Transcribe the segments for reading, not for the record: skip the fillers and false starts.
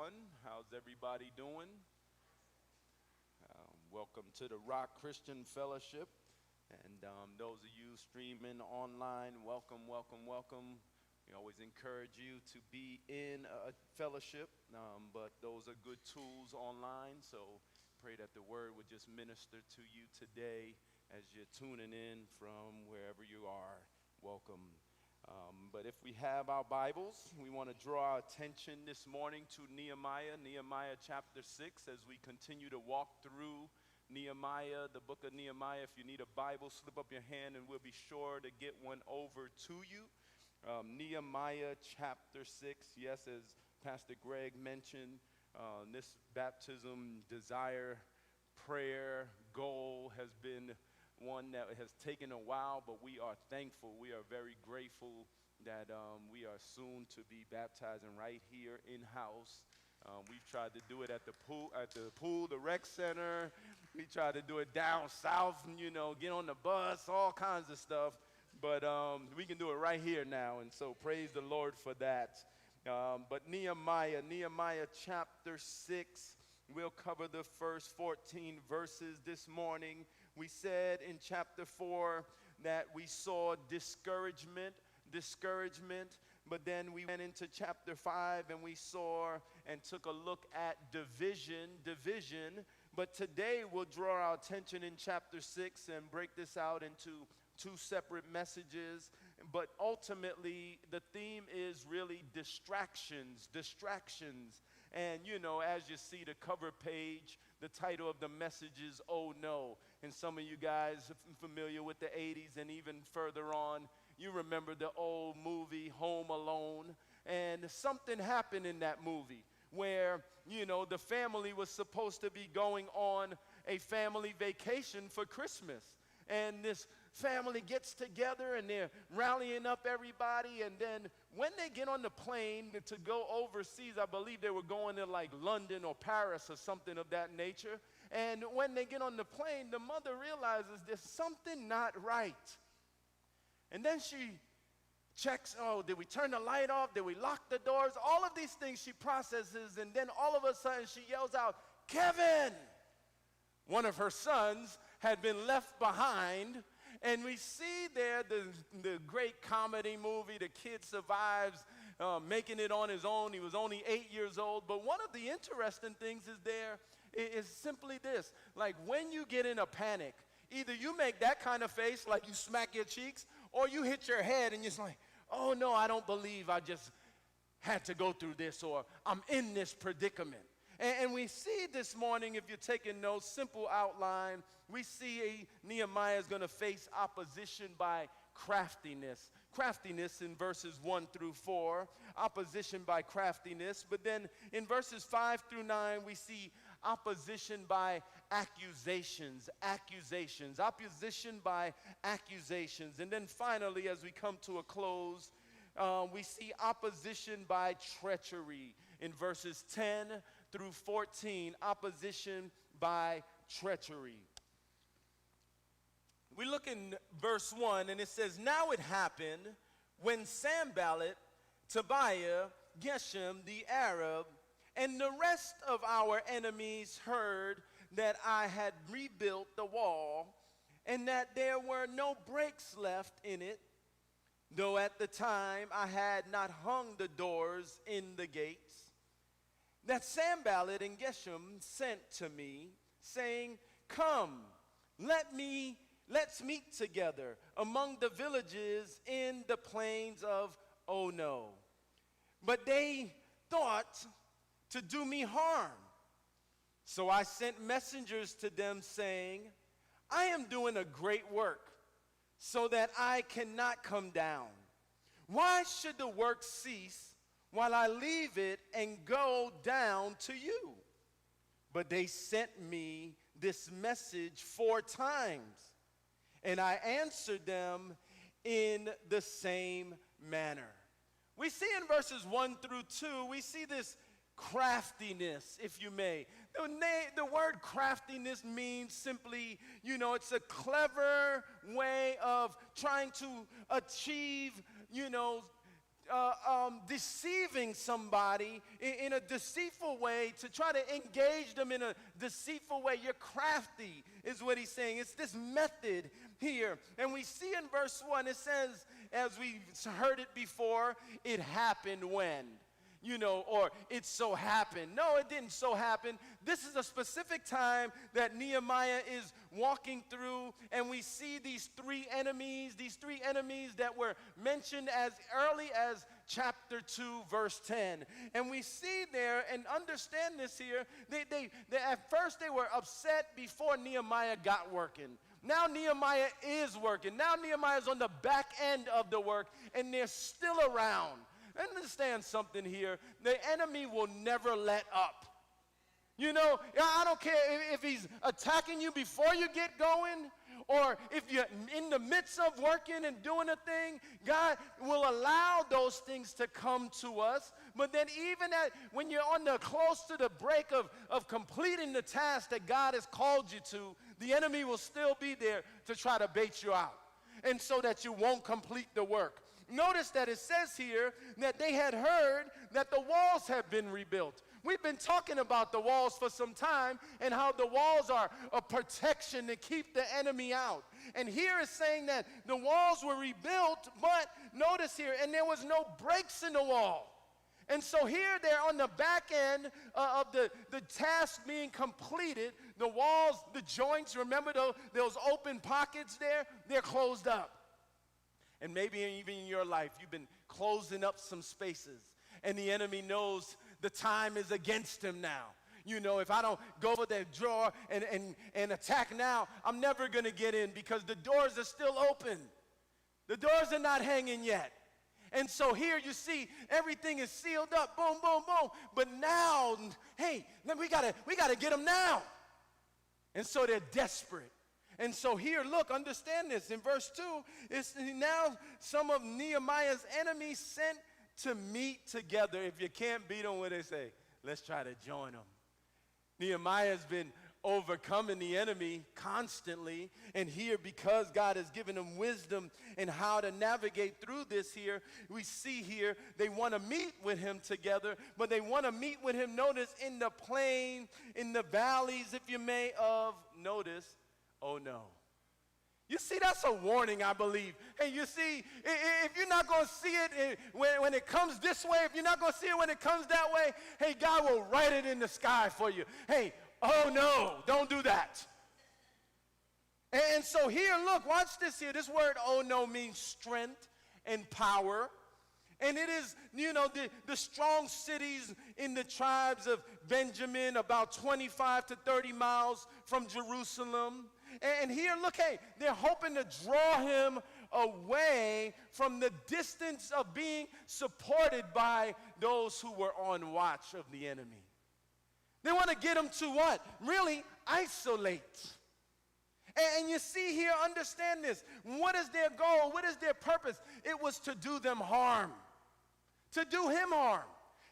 everyone. How's everybody doing? Welcome to the Rock Christian Fellowship. And those of you streaming online, welcome, welcome, welcome. We always encourage you to be in a fellowship, but those are good tools online. So pray that the word would just minister to you today as you're tuning in from wherever you are. Welcome. But if we have our Bibles, we want to draw our attention this morning to Nehemiah chapter 6, as we continue to walk through Nehemiah, the book of Nehemiah. If you need a Bible, slip up your hand and we'll be sure to get one over to you. Nehemiah chapter 6, yes, as Pastor Greg mentioned, this baptism desire, prayer, goal has been one that has taken a while, but we are thankful. We are very grateful that we are soon to be baptizing right here in-house. We've tried to do it at the pool, the rec center. We tried to do it down south, and, get on the bus, all kinds of stuff. But we can do it right here now, and so praise the Lord for that. But Nehemiah chapter 6, we'll cover the first 14 verses this morning. We said in chapter 4 that we saw discouragement, but then we went into chapter 5 and we saw and took a look at division. But today we'll draw our attention in chapter 6 and break this out into two separate messages. But ultimately the theme is really distractions. And as you see the cover page, the title of the message is "Oh No." And some of you guys are familiar with the 80s and even further on, you remember the old movie Home Alone. And something happened in that movie where, the family was supposed to be going on a family vacation for Christmas. And this family gets together and they're rallying up everybody. And then when they get on the plane to go overseas, I believe they were going to like London or Paris or something of that nature. And when they get on the plane, the mother realizes there's something not right. And then she checks, did we turn the light off? Did we lock the doors? All of these things she processes. And then all of a sudden she yells out, "Kevin!" One of her sons had been left behind, and we see there the great comedy movie, the kid survives making it on his own. He was only 8 years old, but one of the interesting things is simply this, like when you get in a panic, either you make that kind of face, like you smack your cheeks, or you hit your head and you're just like, "Oh no, I don't believe I just had to go through this," or "I'm in this predicament." And we see this morning, if you're taking notes, simple outline, we see Nehemiah is going to face opposition by craftiness. Craftiness in verses 1 through 4, opposition by craftiness. But then in verses 5 through 9, we see opposition by accusations. Opposition by accusations. And then finally, as we come to a close, we see opposition by treachery in verses 10 through 14, opposition by treachery. We look in verse 1 and it says, "Now it happened when Sanballat, Tobiah, Geshem the Arab, and the rest of our enemies heard that I had rebuilt the wall and that there were no breaks left in it, though at the time I had not hung the doors in the gates, that Sanballat and Geshem sent to me, saying, 'Come, let's meet together among the villages in the plains of Ono.' But they thought to do me harm. So I sent messengers to them saying, 'I am doing a great work, so that I cannot come down. Why should the work cease while I leave it and go down to you?' But they sent me this message 4 times, and I answered them in the same manner." We see in verses 1 through 2, we see this craftiness, if you may. The word craftiness means simply, it's a clever way of trying to achieve, deceiving somebody in a deceitful way, to try to engage them in a deceitful way. You're crafty, is what he's saying. It's this method here. And we see in verse 1, it says, as we've heard it before, it happened when. Or it so happened. No, it didn't so happen. This is a specific time that Nehemiah is walking through, and we see these three enemies that were mentioned as early as chapter 2, verse 10. And we see there, and understand this here, they at first they were upset before Nehemiah got working. Now Nehemiah is working. Now Nehemiah is on the back end of the work, and they're still around. Understand something here. The enemy will never let up. I don't care if he's attacking you before you get going, or if you're in the midst of working and doing a thing. God will allow those things to come to us. But then even when you're close to the break of completing the task that God has called you to, the enemy will still be there to try to bait you out, and so that you won't complete the work. Notice that it says here that they had heard that the walls have been rebuilt. We've been talking about the walls for some time, and how the walls are a protection to keep the enemy out. And here it's saying that the walls were rebuilt, but notice here, and there was no breaks in the wall. And so here they're on the back end of the task being completed. The walls, the joints, remember those open pockets there? They're closed up. And maybe even in your life, you've been closing up some spaces, and the enemy knows the time is against him now. If I don't go for that drawer and attack now, I'm never going to get in, because the doors are still open. The doors are not hanging yet. And so here you see everything is sealed up, boom, boom, boom. But now, hey, we gotta get them now. And so they're desperate. And so here, look, understand this. In verse 2, it's now some of Nehemiah's enemies sent to meet together. If you can't beat them, what they say? Let's try to join them. Nehemiah's been overcoming the enemy constantly. And here, because God has given them wisdom in how to navigate through this here, we see here they want to meet with him together, but they want to meet with him, notice, in the plain, in the valleys, if you may, of, notice, oh no. You see, that's a warning, I believe. Hey, you see, if you're not going to see it when it comes this way, if you're not going to see it when it comes that way, hey, God will write it in the sky for you. Hey, oh no, don't do that. And so here, look, watch this here. This word, oh no, means strength and power. And it is, the strong cities in the tribes of Benjamin, about 25 to 30 miles from Jerusalem. And here, look, hey, they're hoping to draw him away from the distance of being supported by those who were on watch of the enemy. They want to get him to what? Really isolate. And you see here, understand this. What is their goal? What is their purpose? It was to do them harm, to do him harm.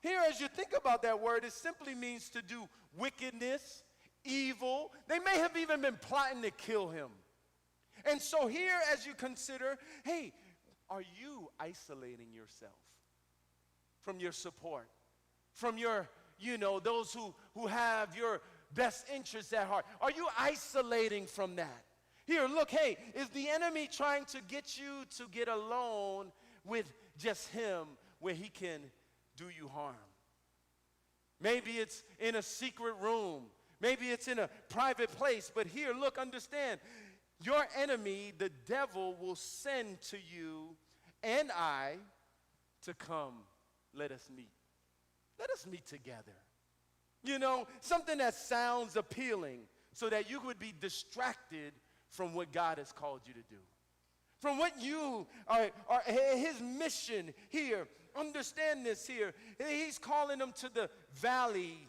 Here, as you think about that word, it simply means to do wickedness, evil. They may have even been plotting to kill him. And so here, as you consider, hey, are you isolating yourself from your support, from your, those who have your best interests at heart? Are you isolating from that? Here, look, hey, is the enemy trying to get you to get alone with just him where he can do you harm? Maybe it's in a secret room. Maybe it's in a private place. But here, look, understand, your enemy, the devil, will send to you and I to come, let us meet. Let us meet together. Something that sounds appealing so that you would be distracted from what God has called you to do. From what you are his mission here. Understand this here. He's calling them to the valley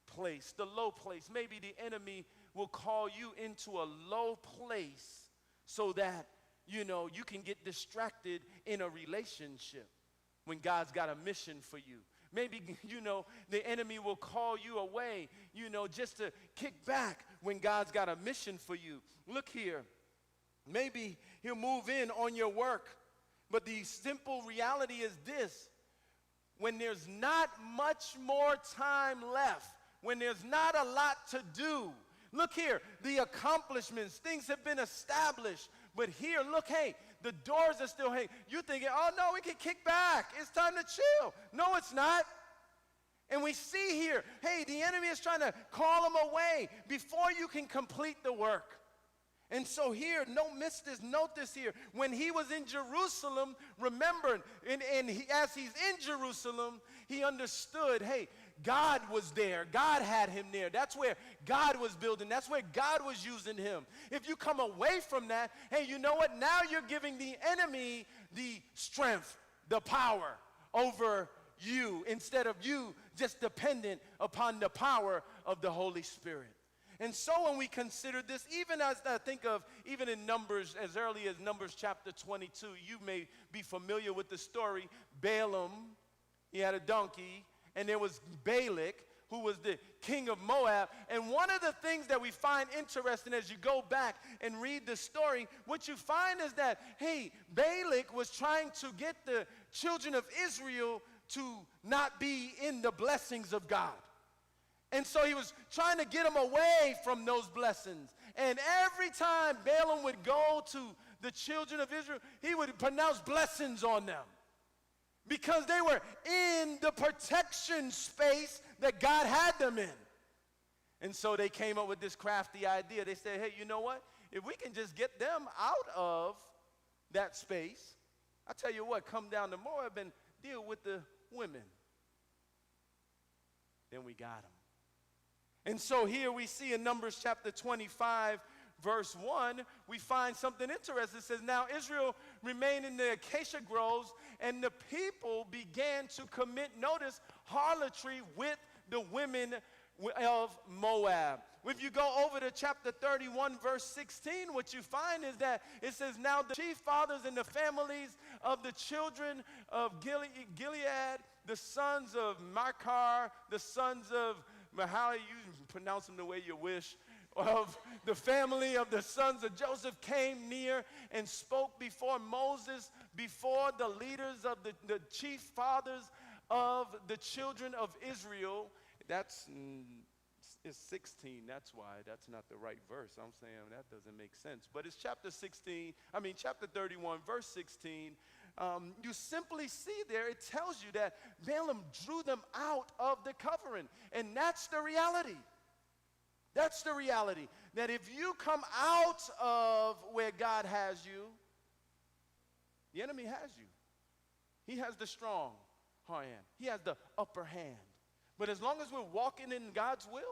place, the low place. Maybe the enemy will call you into a low place so that, you can get distracted in a relationship when God's got a mission for you. Maybe, the enemy will call you away, just to kick back when God's got a mission for you. Look here. Maybe he'll move in on your work. But the simple reality is this. when there's not much more time left, when there's not a lot to do. Look here, the accomplishments, things have been established. But here, look, hey, the doors are still, hey, you're thinking, oh no, we can kick back. It's time to chill. No, it's not. And we see here, hey, the enemy is trying to call them away before you can complete the work. And so here, don't miss this, note this here. When he was in Jerusalem, remember, as he's in Jerusalem, he understood, hey, God was there. God had him there. That's where God was building. That's where God was using him. If you come away from that, hey, you know what? Now you're giving the enemy the strength, the power over you, instead of you just dependent upon the power of the Holy Spirit. And so when we consider this, even as I think of, even in Numbers, as early as Numbers chapter 22, you may be familiar with the story. Balaam, he had a donkey, and there was Balak, who was the king of Moab. And one of the things that we find interesting as you go back and read the story, what you find is that, hey, Balak was trying to get the children of Israel to not be in the blessings of God. And so he was trying to get them away from those blessings. And every time Balaam would go to the children of Israel, he would pronounce blessings on them, because they were in the protection space that God had them in. And so they came up with this crafty idea. They said, hey, you know what? If we can just get them out of that space, I tell you what, come down to Moab and deal with the women. Then we got them. And so here we see in Numbers chapter 25, verse 1, we find something interesting. It says, now Israel remained in the acacia groves, and the people began to commit, notice, harlotry with the women of Moab. If you go over to chapter 31, verse 16, what you find is that it says, now the chief fathers and the families of the children of Gilead, the sons of Machir, the sons of Mahali, you pronounce them the way you wish, of the family of the sons of Joseph, came near and spoke before Moses, before the leaders of the chief fathers of the children of Israel. That's it's 16, that's why. That's not the right verse. I'm saying that doesn't make sense. But it's chapter 31, verse 16. You simply see there, it tells you that Balaam drew them out of the covering. And that's the reality. That's the reality. That if you come out of where God has you, the enemy has you. He has the strong hand. He has the upper hand. But as long as we're walking in God's will,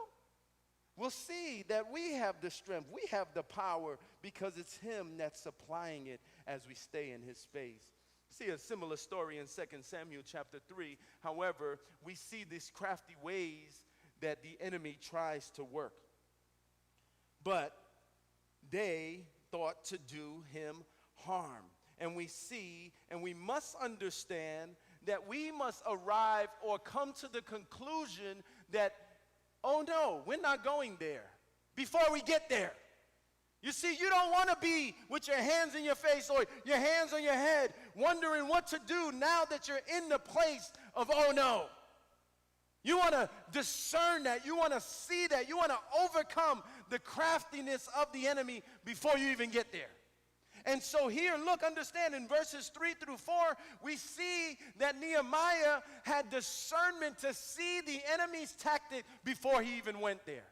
we'll see that we have the strength. We have the power, because it's him that's supplying it as we stay in his space. See a similar story in 2 Samuel chapter 3. However, we see these crafty ways that the enemy tries to work. But they thought to do him harm. And we see, and we must understand that we must arrive or come to the conclusion that, oh no, we're not going there before we get there. You see, you don't want to be with your hands in your face or your hands on your head wondering what to do now that you're in the place of, oh no. You want to discern that. You want to see that. You want to overcome the craftiness of the enemy before you even get there. And so here, look, understand, in verses 3 through 4, we see that Nehemiah had discernment to see the enemy's tactic before he even went there.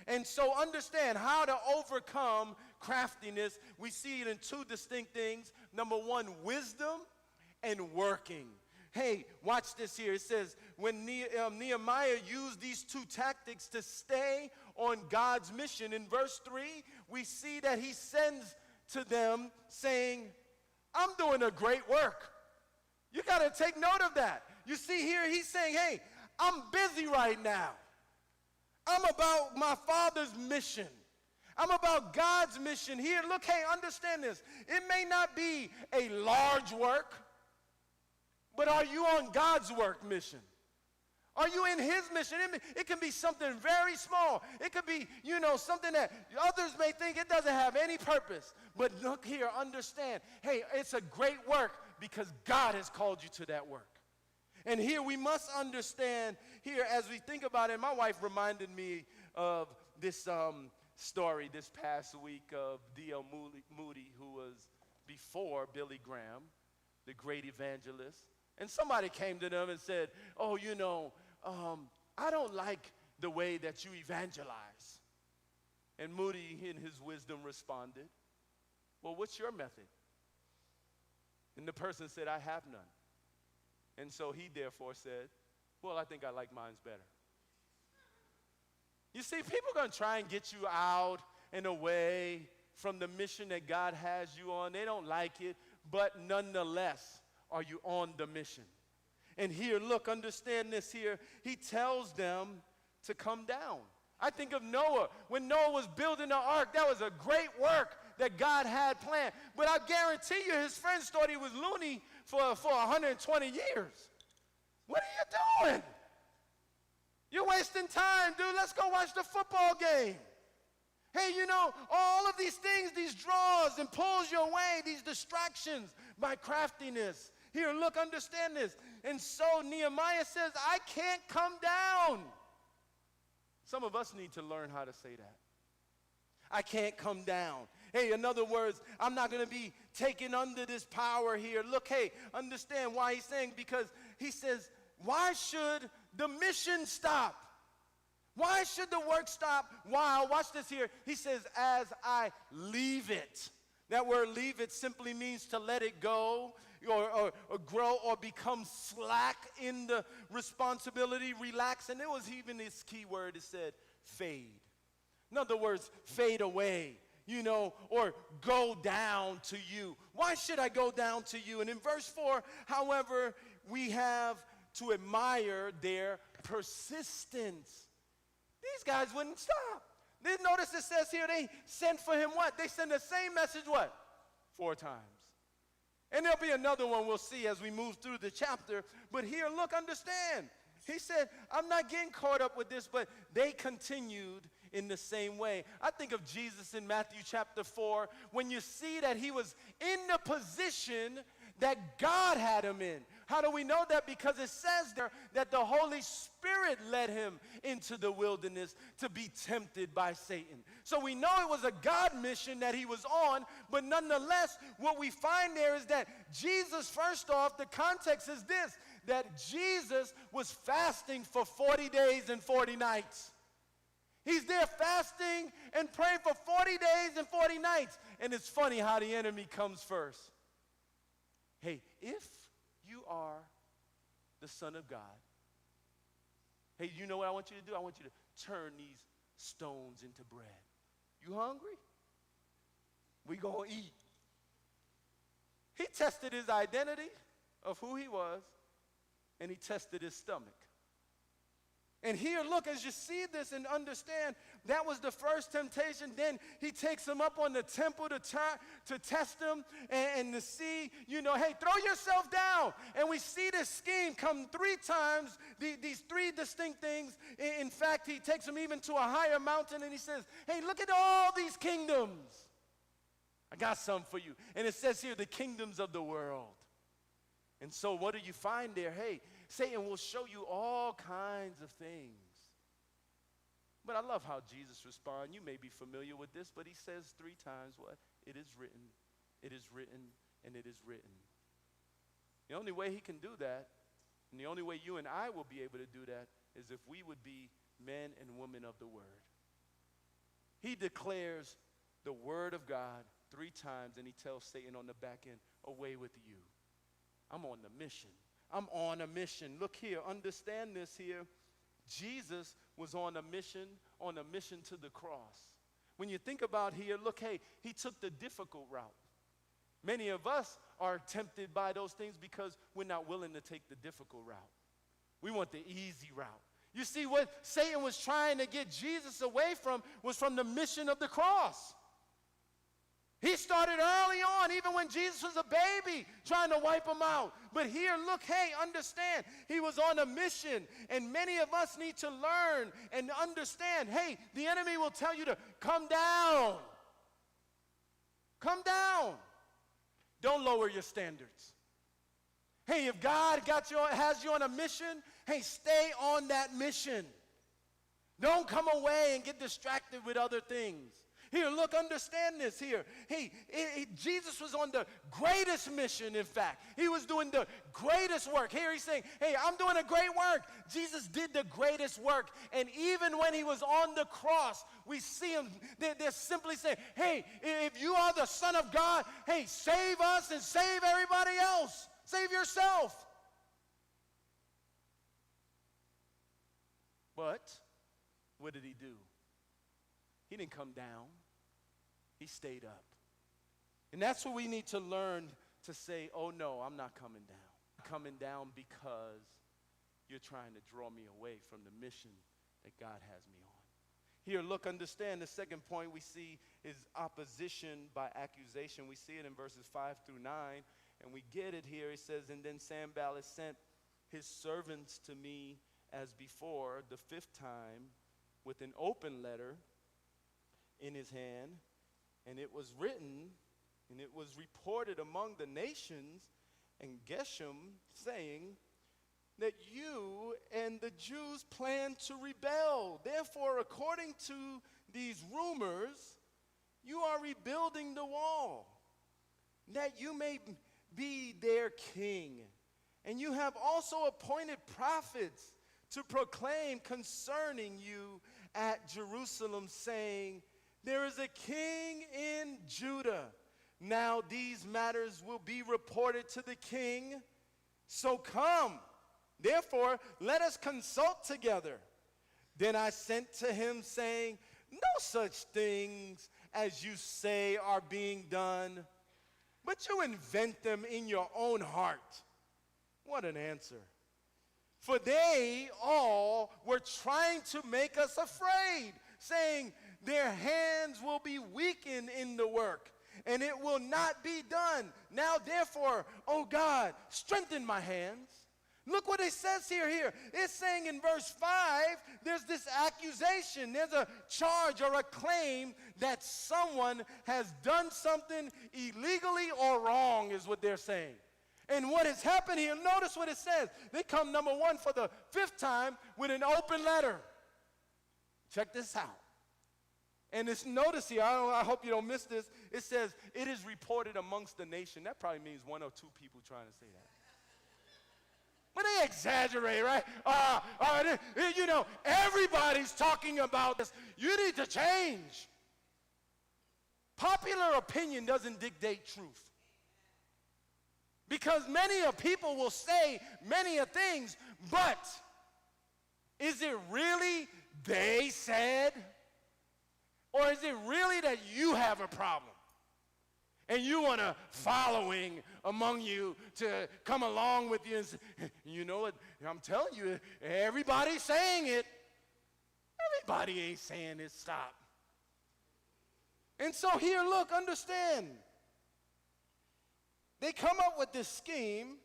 And so understand how to overcome craftiness. We see it in two distinct things. Number one, wisdom and working. Hey, watch this here. It says, when Nehemiah used these two tactics to stay on God's mission, in verse 3, we see that he sends to them saying, I'm doing a great work. You got to take note of that. You see here, he's saying, hey, I'm busy right now. I'm about my Father's mission. I'm about God's mission here. Look, hey, understand this. It may not be a large work, but are you on God's work mission? Are you in his mission? It can be something very small. It could be, something that others may think it doesn't have any purpose. But look here, understand, hey, it's a great work because God has called you to that work. And here we must understand, here as we think about it, my wife reminded me of this story this past week of D.L. Moody, who was before Billy Graham, the great evangelist. And somebody came to them and said, oh, I don't like the way that you evangelize. And Moody, in his wisdom, responded, well, what's your method? And the person said, I have none. And so he therefore said, well, I think I like mine's better. You see, people are going to try and get you out and away from the mission that God has you on. They don't like it, but nonetheless, are you on the mission? And here, look, understand this here. He tells them to come down. I think of Noah. When Noah was building the ark, that was a great work that God had planned. But I guarantee you his friends thought he was loony for 120 years. What are you doing? You're wasting time, dude. Let's go watch the football game. Hey, all of these things, these draws and pulls your way, these distractions by craftiness. Here, look, understand this. And so Nehemiah says, I can't come down. Some of us need to learn how to say that. I can't come down. Hey, in other words, I'm not going to be taken under this power here. Look, hey, understand why he's saying, because he says, why should the mission stop? Why should the work stop? Why? Watch this here. He says, as I leave it. That word leave it simply means to let it go or grow or become slack in the responsibility, relax. And there was even this key word that said fade. In other words, fade away, or go down to you. Why should I go down to you? And in verse 4, however, we have to admire their persistence. These guys wouldn't stop. Notice it says here they sent for him what? They sent the same message what? 4 times. And there'll be another one we'll see as we move through the chapter. But here, look, understand. He said, I'm not getting caught up with this, but they continued in the same way. I think of Jesus in Matthew chapter 4, when you see that he was in the position that God had him in. How do we know that? Because it says there that the Holy Spirit led him into the wilderness to be tempted by Satan. So we know it was a God mission that he was on, but nonetheless, what we find there is that Jesus, first off, the context is this, that Jesus was fasting for 40 days and 40 nights. He's there fasting and praying for 40 days and 40 nights. And it's funny how the enemy comes first. Hey, if you are the Son of God, hey, you know what I want you to do? I want you to turn these stones into bread. You hungry? We gonna eat. He tested his identity of who he was, and he tested his stomach. And here, look, as you see this and understand, that was the first temptation. Then he takes him up on the temple to test him and to see, hey, throw yourself down. And we see this scheme come 3 times, these 3 distinct things. In fact, he takes him even to a higher mountain and he says, hey, look at all these kingdoms. I got some for you. And it says here, the kingdoms of the world. And so what do you find there? Hey, Satan will show you all kinds of things. But I love how Jesus responds. You may be familiar with this, but he says 3 times what? It is written, it is written, and it is written. The only way he can do that, and the only way you and I will be able to do that, is if we would be men and women of the word. He declares the word of God 3 times, and he tells Satan on the back end, away with you. I'm on the mission. I'm on a mission. Look here, understand this here. Jesus was on a mission to the cross. When you think about here, look, hey, he took the difficult route. Many of us are tempted by those things because we're not willing to take the difficult route. We want the easy route. You see, what Satan was trying to get Jesus away from was from the mission of the cross. He started early on, even when Jesus was a baby, trying to wipe him out. But here, look, hey, understand, he was on a mission. And many of us need to learn and understand, hey, the enemy will tell you to come down. Come down. Don't lower your standards. Hey, if God has you on a mission, hey, stay on that mission. Don't come away and get distracted with other things. Here, look, understand this here. Hey, Jesus was on the greatest mission, in fact. He was doing the greatest work. Here he's saying, hey, I'm doing a great work. Jesus did the greatest work. And even when he was on the cross, we see him, they're simply saying, hey, if you are the Son of God, hey, save us and save everybody else. Save yourself. But what did he do? He didn't come down. He stayed up. And that's what we need to learn to say, oh no, I'm not coming down. I'm coming down because you're trying to draw me away from the mission that God has me on. Here, look, understand the second point we see is opposition by accusation. We see it in verses 5 through 9, and we get it here. It says, and then Sanballat sent his servants to me as before, the fifth time, with an open letter in his hand, and it was written, and it was reported among the nations and Geshem, saying that you and the Jews plan to rebel. Therefore, according to these rumors, you are rebuilding the wall, that you may be their king. And you have also appointed prophets to proclaim concerning you at Jerusalem, saying, there is a king in Judah. Now these matters will be reported to the king. So come, therefore, let us consult together. Then I sent to him, saying, no such things as you say are being done, but you invent them in your own heart. What an answer. For they all were trying to make us afraid, saying, their hands will be weakened in the work, and it will not be done. Now, therefore, O God, strengthen my hands. Look what it says here. It's saying in verse 5, there's this accusation. There's a charge or a claim that someone has done something illegally or wrong, is what they're saying. And what has happened here, notice what it says. They come, number one, for the fifth time with an open letter. Check this out. And it's, notice here, I hope you don't miss this. It says, it is reported amongst the nation. That probably means one or two people trying to say that. But they exaggerate, right? You know, everybody's talking about this. You need to change. Popular opinion doesn't dictate truth. Because many a people will say many a things, but is it really they said? Or is it really that you have a problem? And you want a following among you to come along with you and say, you know what, I'm telling you, everybody's saying it. Everybody ain't saying it, stop. And so here, look, understand. They come up with this scheme,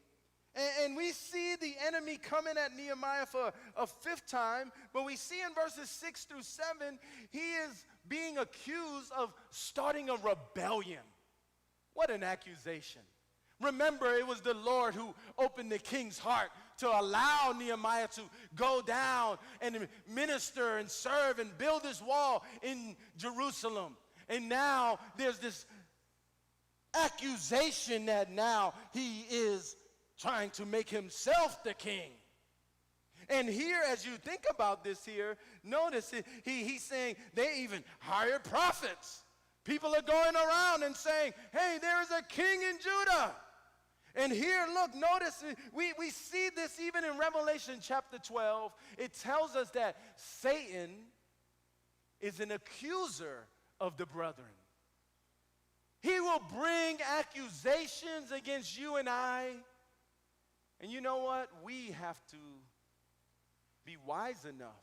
and we see the enemy coming at Nehemiah for a fifth time, but we see in verses 6 through 7, he is being accused of starting a rebellion. What an accusation. Remember, it was the Lord who opened the king's heart to allow Nehemiah to go down and minister and serve and build this wall in Jerusalem. And now there's this accusation that now he is trying to make himself the king. And here, as you think about this here, notice he's saying they even hired prophets. People are going around and saying, hey, there is a king in Judah. And here, look, notice, we see this even in Revelation chapter 12. It tells us that Satan is an accuser of the brethren. He will bring accusations against you and I. And you know what? We have to be wise enough.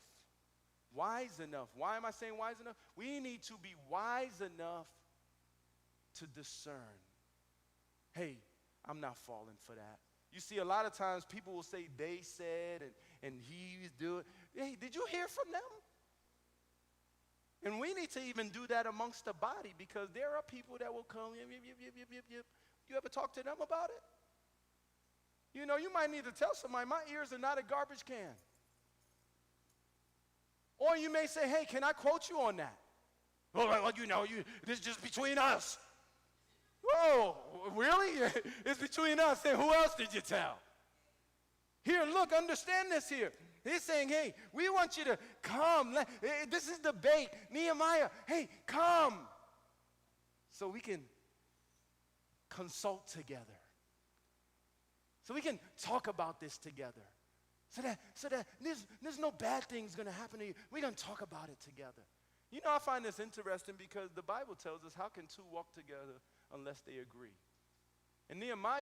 Wise enough. Why am I saying wise enough? We need to be wise enough to discern. Hey, I'm not falling for that. You see, a lot of times people will say they said and he's doing. Hey, did you hear from them? And we need to even do that amongst the body, because there are people that will come, yip. You ever talk to them about it? You know, you might need to tell somebody, my ears are not a garbage can. Or you may say, hey, can I quote you on that? Well, this is just between us. Whoa, really? It's between us. And who else did you tell? Here, look, understand this here. He's saying, hey, we want you to come. This is debate. Nehemiah, hey, come. So we can consult together. So we can talk about this together. So that there's no bad things going to happen to you. We're going to talk about it together. You know, I find this interesting because the Bible tells us how can two walk together unless they agree. And Nehemiah